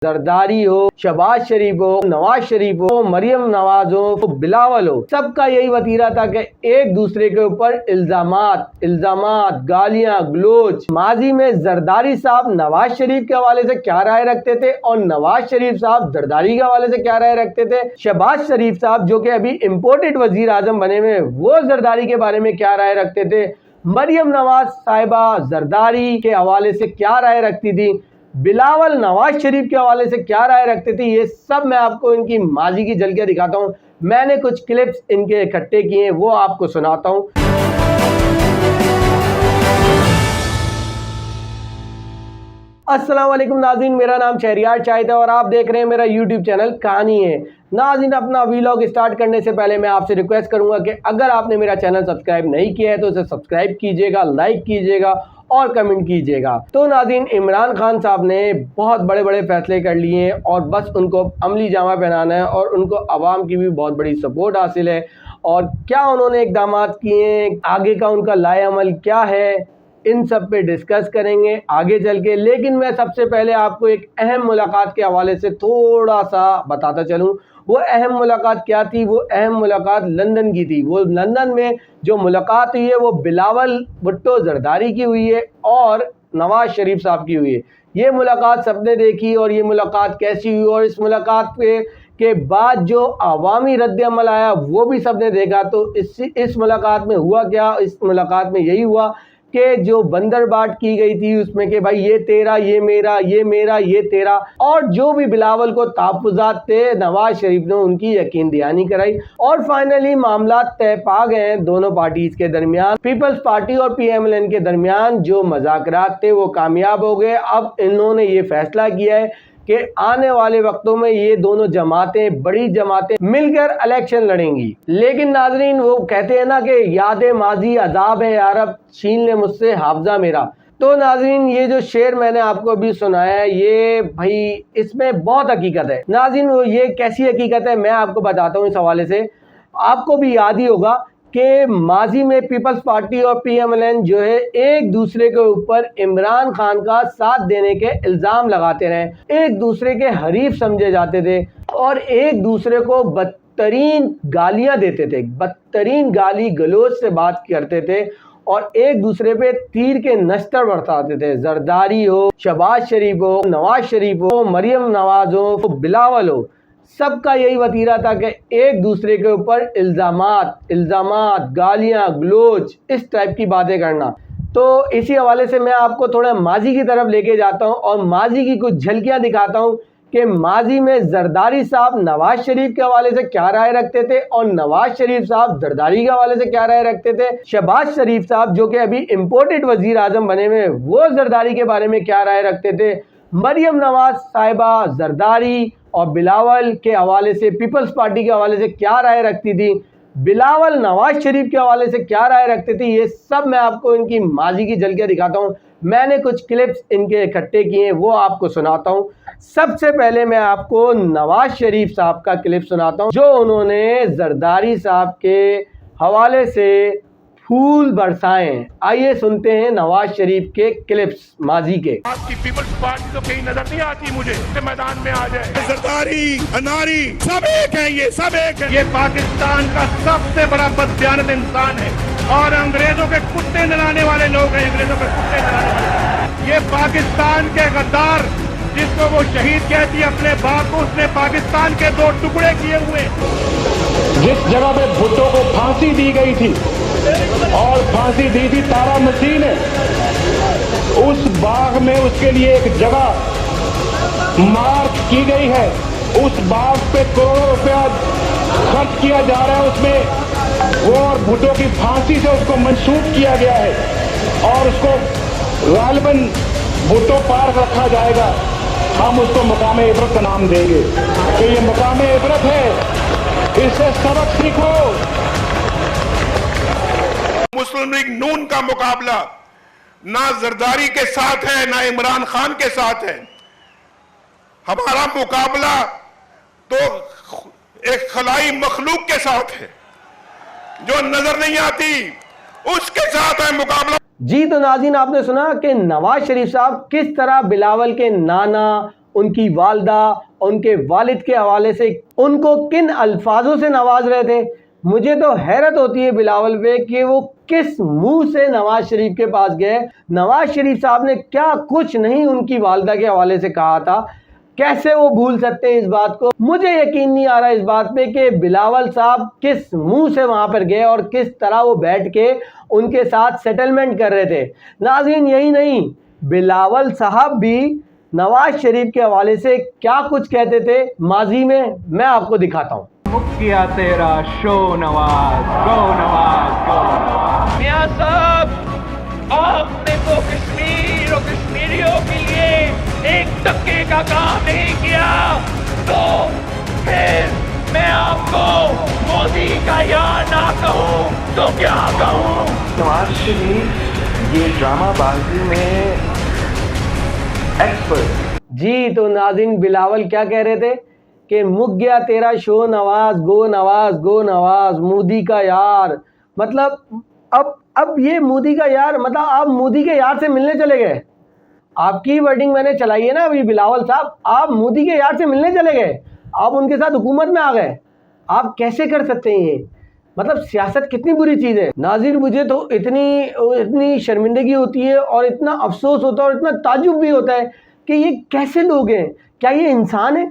زرداری ہو، شہباز شریف ہو، نواز شریف ہو، مریم نواز ہو، بلاول ہو، سب کا یہی وتیرہ تھا کہ ایک دوسرے کے اوپر الزامات، گالیاں گلوچ۔ ماضی میں زرداری صاحب نواز شریف کے حوالے سے کیا رائے رکھتے تھے اور نواز شریف صاحب زرداری کے حوالے سے کیا رائے رکھتے تھے، شہباز شریف صاحب جو کہ ابھی امپورٹڈ وزیر اعظم بنے ہوئے وہ زرداری کے بارے میں کیا رائے رکھتے تھے، مریم نواز صاحبہ زرداری کے حوالے سے کیا رائے رکھتی تھی، بلاول نواز شریف کے حوالے سے کیا رائے رکھتے تھے، یہ سب میں آپ کو ان کی ماضی کی جھلکیاں دکھاتا ہوں۔ میں نے کچھ کلپس ان کے اکٹھے کیے ہیں، وہ آپ کو سناتا ہوں۔ السلام علیکم ناظرین، میرا نام شہریار شاہد ہے اور آپ دیکھ رہے ہیں میرا یوٹیوب چینل کہانی ہے۔ ناظرین، اپنا ویلاگ سٹارٹ کرنے سے پہلے میں آپ سے ریکویسٹ کروں گا کہ اگر آپ نے میرا چینل سبسکرائب نہیں کیا ہے تو اسے سبسکرائب کیجئے گا، لائک کیجئے گا اور کمنٹ کیجئے گا۔ تو ناظرین، عمران خان صاحب نے بہت بڑے بڑے فیصلے کر لیے ہیں اور بس ان کو عملی جامہ پہنانا ہے اور ان کو عوام کی بھی بہت بڑی سپورٹ حاصل ہے، اور کیا انہوں نے اقدامات کیے ہیں، آگے کا ان کا لائے عمل کیا ہے، ان سب پہ ڈسکس کریں گے آگے چل کے۔ لیکن میں سب سے پہلے آپ کو ایک اہم ملاقات کے حوالے سے تھوڑا سا بتاتا چلوں۔ وہ اہم ملاقات کیا تھی؟ وہ اہم ملاقات لندن کی تھی۔ وہ لندن میں جو ملاقات ہوئی ہے وہ بلاول بھٹو زرداری کی ہوئی ہے اور نواز شریف صاحب کی ہوئی ہے۔ یہ ملاقات سب نے دیکھی اور یہ ملاقات کیسی ہوئی اور اس ملاقات کے بعد جو عوامی رد عمل آیا وہ بھی سب نے دیکھا۔ تو اس ملاقات میں ہوا کیا؟ اس ملاقات میں یہی ہوا کہ جو بندر بانٹ کی گئی تھی اس میں کہ بھائی یہ تیرا، یہ میرا، یہ میرا، یہ تیرا، اور جو بھی بلاول کو تحفظات تھے نواز شریف نے ان کی یقین دہانی کرائی اور فائنلی معاملات طے پا گئے ہیں دونوں پارٹیز کے درمیان۔ پیپلز پارٹی اور پی ایم ایل این کے درمیان جو مذاکرات تھے وہ کامیاب ہو گئے۔ اب انہوں نے یہ فیصلہ کیا ہے کہ آنے والے وقتوں میں یہ دونوں جماعتیں، بڑی جماعتیں مل کر الیکشن لڑیں گی۔ لیکن ناظرین، وہ کہتے ہیں نا کہ یاد ماضی عذاب ہے یارب، چھین لے مجھ سے حافظہ میرا۔ تو ناظرین، یہ جو شعر میں نے آپ کو ابھی سنایا ہے یہ بھائی اس میں بہت حقیقت ہے۔ ناظرین، وہ یہ کیسی حقیقت ہے میں آپ کو بتاتا ہوں۔ اس حوالے سے آپ کو بھی یاد ہی ہوگا کہ ماضی میں پیپلز پارٹی اور پی ایم ایل این جو ہے ایک دوسرے کے اوپر عمران خان کا ساتھ دینے کے الزام لگاتے رہے، ایک دوسرے کے حریف سمجھے جاتے تھے اور ایک دوسرے کو بدترین گالیاں دیتے تھے، بدترین گالی گلوچ سے بات کرتے تھے اور ایک دوسرے پہ تیر کے نشتر برساتے تھے۔ زرداری ہو، شہباز شریف ہو، نواز شریف ہو، مریم نواز ہو، بلاول ہو، سب کا یہی وتیرہ تھا کہ ایک دوسرے کے اوپر الزامات، گالیاں گلوچ، اس ٹائپ کی باتیں کرنا۔ تو اسی حوالے سے میں آپ کو تھوڑا ماضی کی طرف لے کے جاتا ہوں اور ماضی کی کچھ جھلکیاں دکھاتا ہوں کہ ماضی میں زرداری صاحب نواز شریف کے حوالے سے کیا رائے رکھتے تھے اور نواز شریف صاحب زرداری کے حوالے سے کیا رائے رکھتے تھے، شہباز شریف صاحب جو کہ ابھی امپورٹڈ وزیر اعظم بنے ہوئے وہ زرداری کے بارے میں کیا رائے رکھتے تھے، مریم نواز صاحبہ زرداری اور بلاول کے حوالے سے، پیپلز پارٹی کے حوالے سے کیا رائے رکھتی تھی، بلاول نواز شریف کے حوالے سے کیا رائے رکھتے تھے، یہ سب میں آپ کو ان کی ماضی کی جھلکیاں دکھاتا ہوں۔ میں نے کچھ کلپس ان کے اکٹھے کیے ہیں، وہ آپ کو سناتا ہوں۔ سب سے پہلے میں آپ کو نواز شریف صاحب کا کلپ سناتا ہوں جو انہوں نے زرداری صاحب کے حوالے سے پھول برسائے ہیں۔ آئیے سنتے ہیں نواز شریف کے کلپس ماضی کے۔ آپ کی پیپلز پارٹی تو کہیں نظر نہیں آتی مجھے کہ میدان میں آ جائے۔ زرداری، اناری، سب ایک ہیں، یہ سب ایک ہیں۔ یہ پاکستان کا سب سے بڑا بددیانت انسان ہے اور انگریزوں کے کتے نلانے والے لوگ ہیں، انگریزوں کے کتے نلانے والے۔ یہ پاکستان کے غدار جس کو وہ شہید کہتی ہے اپنے باپ کو، اس نے پاکستان کے 2 ٹکڑے کیے ہوئے۔ جس جگہ پہ بھٹو کو پھانسی دی گئی تھی اور پھانسی دی تھی تارا مسیح نے، اس باغ میں اس کے لیے ایک جگہ مارک کی گئی ہے۔ اس باغ پہ کروڑوں روپیہ خرچ کیا جا رہا ہے، اس میں وہ اور بھٹو کی پھانسی سے اس کو منسوب کیا گیا ہے اور اس کو غالباً بھٹو پارک رکھا جائے گا۔ ہم اس کو مقام عبرت کا نام دیں گے کہ یہ مقام عبرت ہے، اس سے سبق سیکھو۔ مسلم لیگ نون کا مقابلہ نہ زرداری کے ساتھ ہے نہ عمران خان کے ساتھ ہے۔ ہمارا مقابلہ تو ایک خلائی مخلوق کے ساتھ ہے جو نظر نہیں آتی، اس کے ساتھ ہے مقابلہ۔ جی تو ناظرین، آپ نے سنا کہ نواز شریف صاحب کس طرح بلاول کے نانا ان کی والدہ ان کے والد کے حوالے سے ان کو کن الفاظوں سے نواز رہے تھے. مجھے تو حیرت ہوتی ہے بلاول پہ کہ وہ کس منہ سے نواز شریف کے پاس گئے. نواز شریف صاحب نے کیا کچھ نہیں ان کی والدہ کے حوالے سے کہا تھا. کیسے وہ بھول سکتے ہیں اس بات کو؟ مجھے یقین نہیں آ رہا اس بات پہ کہ بلاول صاحب کس منہ سے وہاں پر گئے اور کس طرح وہ بیٹھ کے ان کے ساتھ سیٹلمنٹ کر رہے تھے. ناظرین یہی نہیں، بلاول صاحب بھی نواز شریف کے حوالے سے کیا کچھ کہتے تھے ماضی میں آپ کو دکھاتا ہوں. کیا تیرا شو نواز گو نواز گو نواز. میاں صاحب آپ نے تو کشمیر اور کشمیریوں کے لیے ایک ٹکے کا کام نہیں کیا، تو پھر میں آپ کو مودی کا یار نہ کہوں تو کیا کہوں؟ نواز شریف یہ ڈرامہ بازی میں ایکسپرٹ. جی تو ناظرین بلاول کیا کہہ رہے تھے کہ مک گیا تیرا شو نواز گو نواز مودی کا یار. مطلب اب یہ مودی کا یار، مطلب آپ مودی کے یار سے ملنے چلے گئے. آپ کی ورڈنگ میں نے چلائی ہے نا ابھی بلاول صاحب، آپ مودی کے یار سے ملنے چلے گئے، آپ ان کے ساتھ حکومت میں آ گئے. آپ کیسے کر سکتے ہیں یہ؟ مطلب سیاست کتنی بری چیز ہے. ناظرین مجھے تو اتنی شرمندگی ہوتی ہے اور اتنا افسوس ہوتا ہے اور اتنا تعجب بھی ہوتا ہے کہ یہ کیسے لوگ ہیں. کیا یہ انسان ہے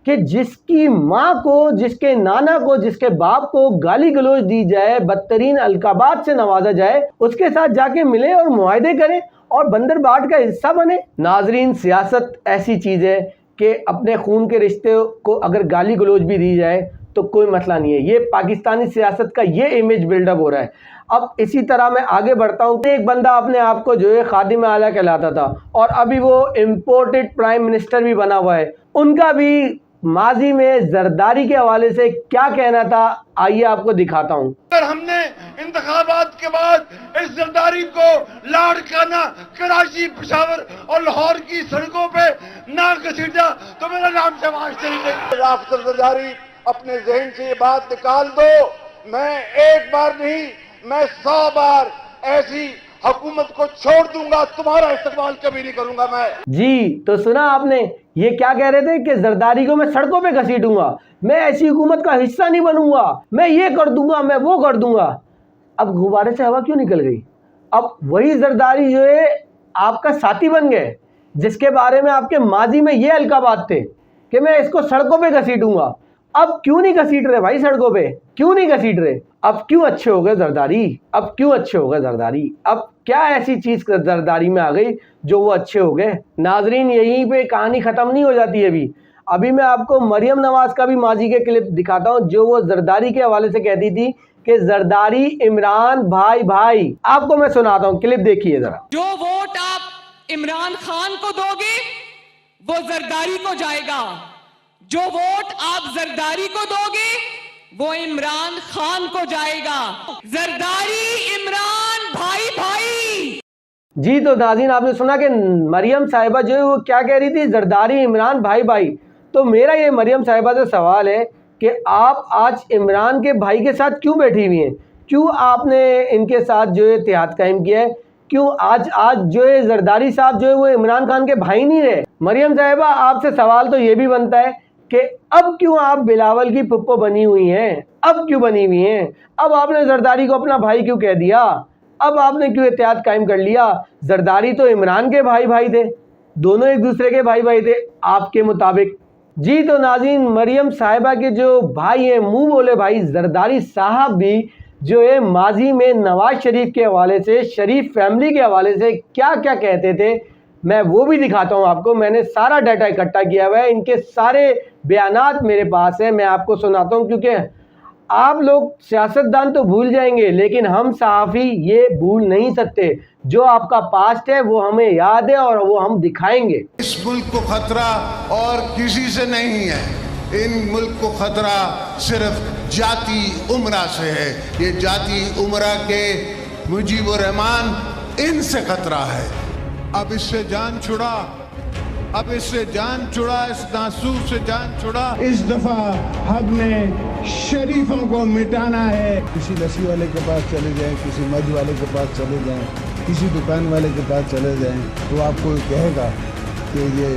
کہ جس کی ماں کو، جس کے نانا کو، جس کے باپ کو گالی گلوچ دی جائے، بدترین القابات سے نوازا جائے، اس کے ساتھ جا کے ملے اور معاہدے کرے اور بندر باٹ کا حصہ بنے؟ ناظرین سیاست ایسی چیز ہے کہ اپنے خون کے رشتے کو اگر گالی گلوچ بھی دی جائے تو کوئی مسئلہ نہیں ہے. یہ پاکستانی سیاست کا یہ امیج بلڈ اپ ہو رہا ہے. اب اسی طرح میں آگے بڑھتا ہوں. ایک بندہ اپنے آپ کو جو ہے خادم اعلیٰ کہلاتا تھا اور ابھی وہ امپورٹڈ پرائم منسٹر بھی بنا ہوا ہے. ان کا بھی ماضی میں زرداری کے حوالے سے کیا کہنا تھا، آئیے آپ کو دکھاتا ہوں. اگر ہم نے انتخابات کے بعد اس زرداری کو لاڑکانہ کراچی، پشاور اور لاہور کی سڑکوں پہ نہ گھسیٹا تو میرا نام شہباز شریف ہے. افسر زرداری اپنے ذہن سے یہ بات نکال دو، میں ایک بار نہیں، میں 100 بار ایسی حکومت کو چھوڑ دوں گا، تمہارا استقبال کبھی نہیں کروں گا میں. جی تو سنا آپ نے، یہ کیا کہہ رہے تھے کہ زرداری کو میں سڑکوں پہ گھسیٹوں گا، میں ایسی حکومت کا حصہ نہیں بنوں گا، میں یہ کر دوں گا، میں وہ کر دوں گا. اب غبارے سے ہوا کیوں نکل گئی؟ اب وہی زرداری جو ہے آپ کا ساتھی بن گئے جس کے بارے میں آپ کے ماضی میں یہ القابات تھے کہ میں اس کو سڑکوں پہ گھسیٹوں گا. اب کیوں نہیں گھسیٹ رہے بھائی سڑکوں پہ؟ کیوں نہیں گھسیٹ رہے؟ اب کیوں اچھے ہو گئے زرداری؟ اب کیوں اچھے ہو گئے زرداری؟ اب کیا ایسی چیز زرداری میں آ گئی جو وہ اچھے ہو گئے؟ ناظرین یہیں پہ کہانی ختم نہیں ہو جاتی. ابھی میں آپ کو مریم نواز کا بھی ماضی کے کلپ دکھاتا ہوں جو وہ زرداری کے حوالے سے کہتی تھی کہ زرداری عمران بھائی. آپ کو میں سناتا ہوں، کلپ دیکھیے ذرا. جو ووٹ آپ عمران خان کو دو گے وہ زرداری کو جائے گا، جو ووٹ آپ زرداری کو دو گے وہ عمران خان کو جائے گا. زرداری عمران بھائی. جی تو ناظرین آپ نے سنا کہ مریم صاحبہ جو ہے وہ کیا کہہ رہی تھی؟ زرداری عمران بھائی. تو میرا یہ مریم صاحبہ سے سوال ہے کہ آپ آج عمران کے بھائی کے ساتھ کیوں بیٹھی ہوئی ہیں؟ کیوں آپ نے ان کے ساتھ جو ہے اتحاد قائم کیا ہے؟ کیوں آج جو ہے زرداری صاحب جو ہے وہ عمران خان کے بھائی نہیں رہے؟ مریم صاحبہ آپ سے سوال تو یہ بھی بنتا ہے کہ اب کیوں آپ بلاول کی پھپھو بنی ہوئی ہیں؟ اب کیوں بنی ہوئی ہیں؟ اب آپ نے زرداری کو اپنا بھائی کیوں کہہ دیا؟ اب آپ نے کیوں اتحاد قائم کر لیا؟ زرداری تو عمران کے بھائی تھے، دونوں ایک دوسرے کے بھائی تھے آپ کے مطابق. جی تو ناظرین مریم صاحبہ کے جو بھائی ہیں، منہ بولے بھائی، زرداری صاحب بھی جو ہے ماضی میں نواز شریف کے حوالے سے، شریف فیملی کے حوالے سے کیا کیا کہتے تھے، میں وہ بھی دکھاتا ہوں آپ کو. میں نے سارا ڈیٹا اکٹھا کیا ہوا ہے، ان کے سارے بیانات میرے پاس ہیں، میں آپ کو سناتا ہوں کیونکہ آپ لوگ سیاستدان تو بھول جائیں گے لیکن ہم صحافی یہ بھول نہیں سکتے. جو آپ کا پاسٹ ہے وہ ہمیں یاد ہے اور وہ ہم دکھائیں گے. اس ملک کو خطرہ اور کسی سے نہیں ہے، ان ملک کو خطرہ صرف جاتی امرا سے ہے. یہ جاتی امرا کے مجیب الرحمان، ان سے خطرہ ہے. اب اس سے جان چھڑا، اب اس سے جان چھڑا، اس ناسوس سے جان چھڑا. اس دفعہ ہم نے شریفوں کو مٹانا ہے. کسی لسی والے کے پاس چلے جائیں، کسی مجھ والے کے پاس چلے جائیں، کسی دکان والے کے پاس چلے جائیں، تو آپ کو کہے گا کہ یہ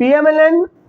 PMLN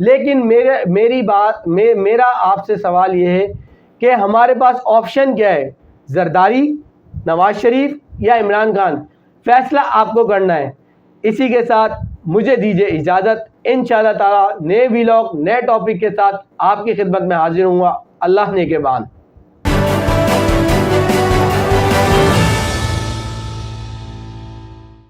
لیکن میرا آپ سے سوال یہ ہے کہ ہمارے پاس آپشن کیا ہے، زرداری، نواز شریف یا عمران خان؟ فیصلہ آپ کو کرنا ہے۔ اسی کے ساتھ مجھے دیجیے اجازت، انشاءاللہ تعالی نئے ویلاگ نئے ٹاپک کے ساتھ آپ کی خدمت میں حاضر ہوں گا۔ اللہ نے کے بان۔